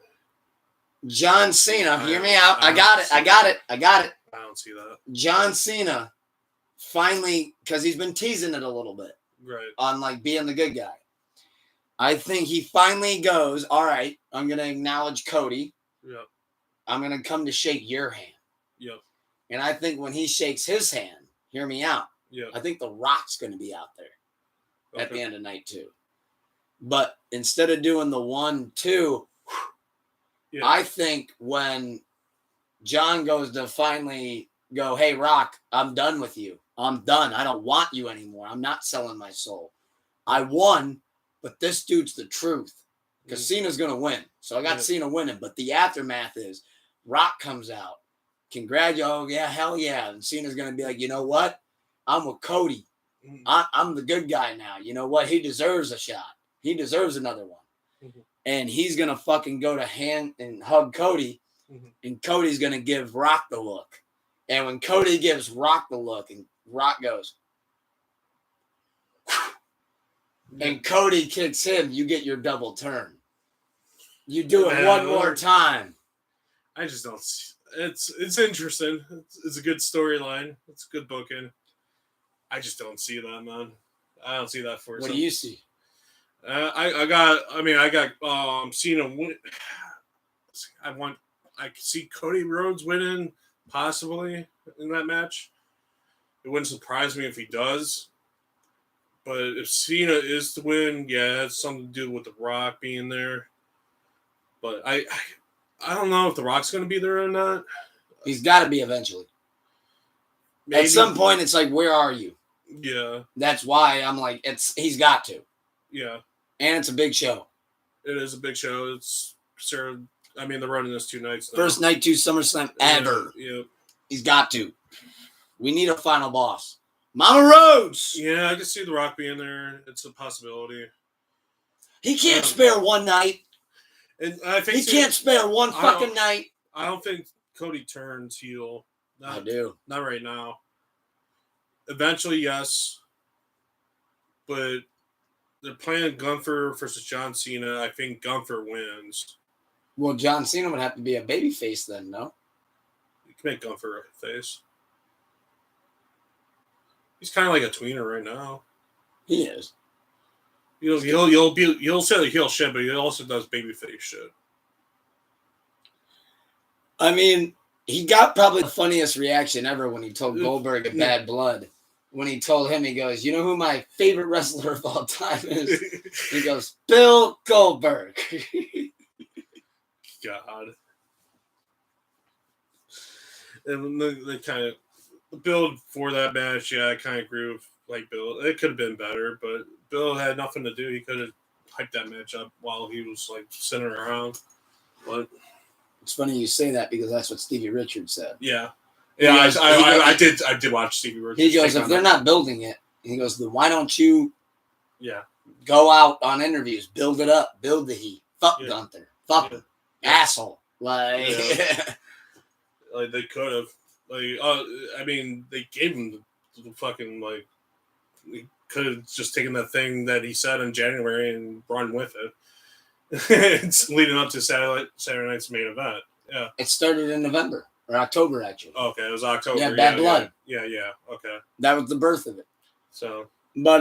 John Cena, hear me out. I got it. I got it. I don't see that. John Cena finally, because he's been teasing it a little bit. Right. On like being the good guy. I think he finally goes, all right, I'm going to acknowledge Cody. Yep. I'm going to come to shake your hand. Yep. And I think when he shakes his hand, hear me out. Yep. I think The Rock's going to be out there at the end of night 2. But instead of doing the 1-2, I think when John goes to finally go, hey, Rock, I'm done with you. I'm done. I don't want you anymore. I'm not selling my soul. I won, but this dude's the truth. Because Cena's going to win. So I got Cena winning. But the aftermath is Rock comes out. Congratulations. Oh, yeah, hell yeah. And Cena's going to be like, you know what? I'm with Cody. I'm the good guy now. You know what? He deserves a shot. He deserves another one. Mm-hmm. And he's going to fucking go to hand and hug Cody. Mm-hmm. And Cody's going to give Rock the look. And when Cody gives Rock the look and Rock goes, and Cody kicks him, you get your double turn. You do it one more time. I just don't. It's interesting. It's a good storyline. It's good booking. I just don't see that, man. I don't see that for. What do you see? I got Cena win. I could see Cody Rhodes winning possibly in that match. It wouldn't surprise me if he does. But if Cena is to win, yeah, it's something to do with The Rock being there. But I don't know if The Rock's going to be there or not. He's got to be eventually. Maybe. At some point, it's like, where are you? Yeah. That's why I'm like, he's got to. Yeah. And it's a big show. It is a big show. It's sure. I mean, they're running this 2 nights now. First night to SummerSlam ever. Yeah. He's got to. We need a final boss. Mama Rhodes. Yeah, I can see The Rock being there. It's a possibility. He can't spare one night. And I think he can't spare one fucking night. I don't think Cody turns heel. I do. Not right now. Eventually, yes. But they're playing Gunther versus John Cena. I think Gunther wins. Well, John Cena would have to be a babyface then, no? You can make Gunther a face. He's kind of like a tweener right now. He is. He'll say the heel shit, but he also does babyface shit. I mean, he got probably the funniest reaction ever when he told Goldberg in Bad Blood. When he told him, he goes, "You know who my favorite wrestler of all time is?" He goes, "Bill Goldberg." God. And the kind of the build for that match, yeah, I kind of agree with like Bill. It could have been better, but Bill had nothing to do. He could have hyped that match up while he was like sitting around. But it's funny you say that because that's what Stevie Richards said. Yeah. Yeah, I did watch Stevie Richards. He goes, if they're not building it, he goes, then why don't you go out on interviews, build it up, build the heat. Fuck Gunther. Fuck him. Asshole. Like, like they could have. Like, I mean, they gave him the fucking, like, we could have just taken that thing that he said in January and run with it. It's leading up to Saturday night's main event. Yeah. It started in November or October, actually. Okay, it was October. Yeah, Bad Blood. Yeah, okay. That was the birth of it. So. But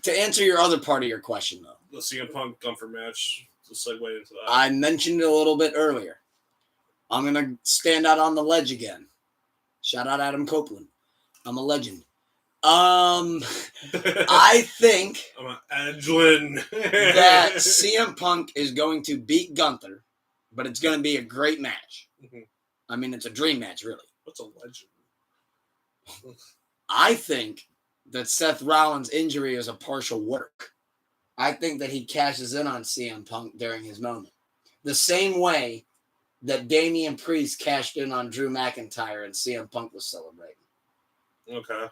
to answer your other part of your question, though. The CM Punk Gunther match, to segue into that. I mentioned it a little bit earlier. I'm going to stand out on the ledge again. Shout out Adam Copeland. I'm a legend. I think I'm an Edgelin. that CM Punk is going to beat Gunther, but it's going to be a great match. Mm-hmm. I mean, it's a dream match, really. What's a legend? I think that Seth Rollins' injury is a partial work. I think that he cashes in on CM Punk during his moment. The same way that Damian Priest cashed in on Drew McIntyre and CM Punk was celebrating. Okay.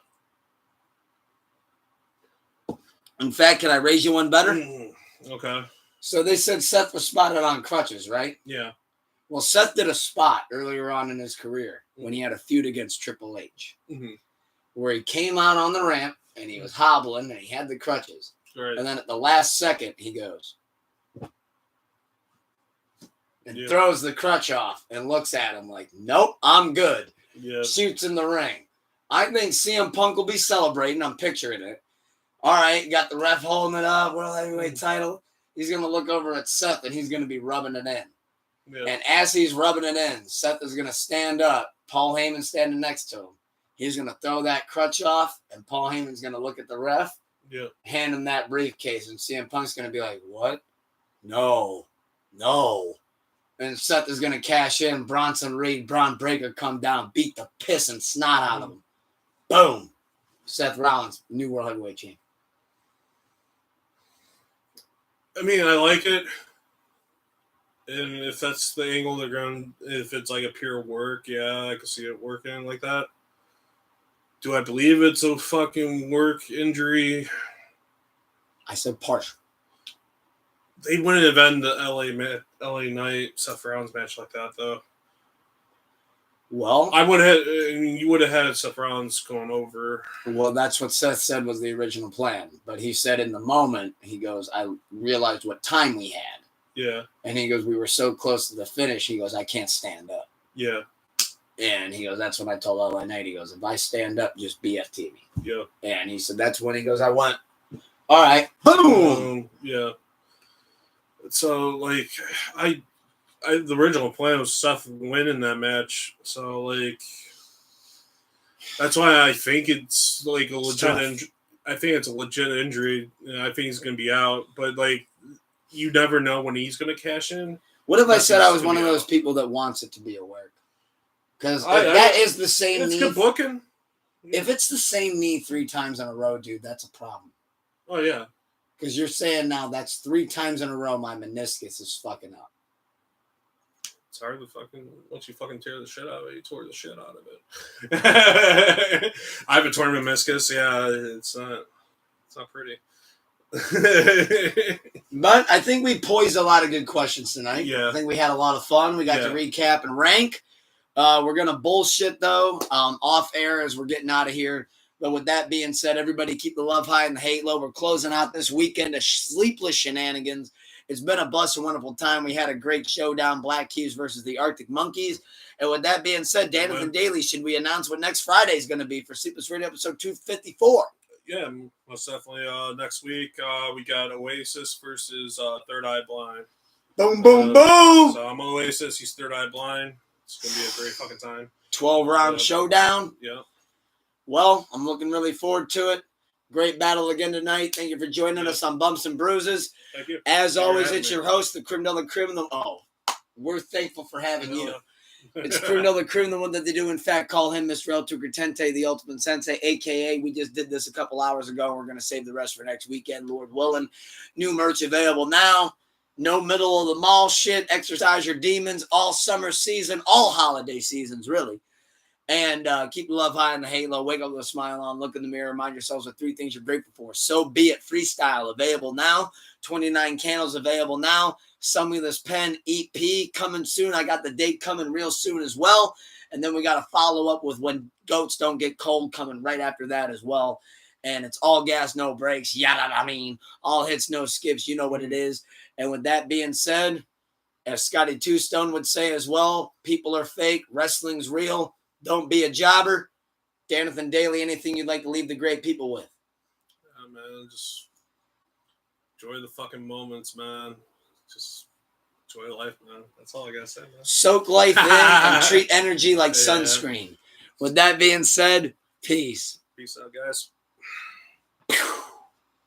In fact, can I raise you one better? Okay. So they said Seth was spotted on crutches, right? Yeah. Well, Seth did a spot earlier on in his career when he had a feud against Triple H, where he came out on the ramp and he was hobbling and he had the crutches. Right. And then at the last second, he goes and throws the crutch off and looks at him like, nope, I'm good. Yeah. Shoots in the ring. I think CM Punk will be celebrating. I'm picturing it. All right, got the ref holding it up, World Heavyweight title. He's going to look over at Seth and he's going to be rubbing it in. Yeah. And as he's rubbing it in, Seth is going to stand up. Paul Heyman standing next to him. He's going to throw that crutch off, and Paul Heyman's going to look at the ref, hand him that briefcase, and CM Punk's going to be like, what? No. And Seth is going to cash in. Bronson Reed, Braun Breaker come down, beat the piss and snot out of him. Boom. Seth Rollins, new World Heavyweight Champion. I mean, I like it. And if that's the angle they're going, if it's like a pure work, yeah, I can see it working like that. Do I believe it's a fucking work injury? I said partial. They wouldn't have ended the LA Knight Seth Rollins match like that, though. Well, you would have had Seth Rollins going over. Well, that's what Seth said was the original plan. But he said in the moment, he goes, I realized what time we had. Yeah. And he goes, we were so close to the finish. He goes, I can't stand up. Yeah. And he goes, that's when I told LA Knight. He goes, if I stand up, just BFT me. Yeah. And he said, that's when he goes, I went, all right, boom. Yeah. So, like, the original plan was Seth winning that match. So, like, that's why I think it's, like, a legit I think it's a legit injury. I think he's going to be out. But, like, you never know when he's going to cash in. What if I said I was one of those people that wants it to be a work? Because that is the same it's knee. Good booking. If it's the same knee 3 times in a row, dude, that's a problem. Oh, yeah. Because you're saying now that's 3 times in a row my meniscus is fucking up. It's hard to once you fucking tear the shit out of it, you tore the shit out of it. I have a torn meniscus. Yeah, it's not pretty. But I think we posed a lot of good questions tonight. Yeah. I think we had a lot of fun. We got to recap and rank. We're going to bullshit, though, off air as we're getting out of here. But with that being said, everybody keep the love high and the hate low. We're closing out this weekend of sleepless shenanigans. It's been a blessed and wonderful time. We had a great showdown, Black Keys versus the Arctic Monkeys. And with that being said, Danathan Daily, should we announce what next Friday is going to be for Sleepless Radio episode 254? Yeah, most definitely. Next week, we got Oasis versus Third Eye Blind. Boom, boom, boom. So I'm Oasis. He's Third Eye Blind. It's going to be a great fucking time. 12-round showdown. Yeah. Well, I'm looking really forward to it. Great battle again tonight. Thank you for joining us on Bumps and Bruises. Thank you. As always, it's your host, the Creme de la Creme. We're thankful for having you. It's Creme de la Creme, the one that they do, in fact, call him Mr. El Tucretente, the Ultimate Sensei, a.k.a. we just did this a couple hours ago. We're going to save the rest for next weekend, Lord willing. New merch available now. No middle of the mall shit. Exercise your demons all summer season, all holiday seasons, really. And keep the love high and the halo. Wake up with a smile on. Look in the mirror. Remind yourselves of 3 things you're grateful for. So be it. Freestyle available now. 29 candles available now. Summerless Pen EP coming soon. I got the date coming real soon as well. And then we got to follow up with When Goats Don't Get Cold coming right after that as well. And it's all gas, no brakes. Yada, I mean, all hits, no skips. You know what it is. And with that being said, as Scotty Two Stone would say as well, people are fake. Wrestling's real. Don't be a jobber. Danathan Daily, anything you'd like to leave the great people with? Yeah, man, just enjoy the fucking moments, man. Just enjoy life, man. That's all I gotta say, man. Soak life in and treat energy like sunscreen. With that being said, peace. Peace out, guys.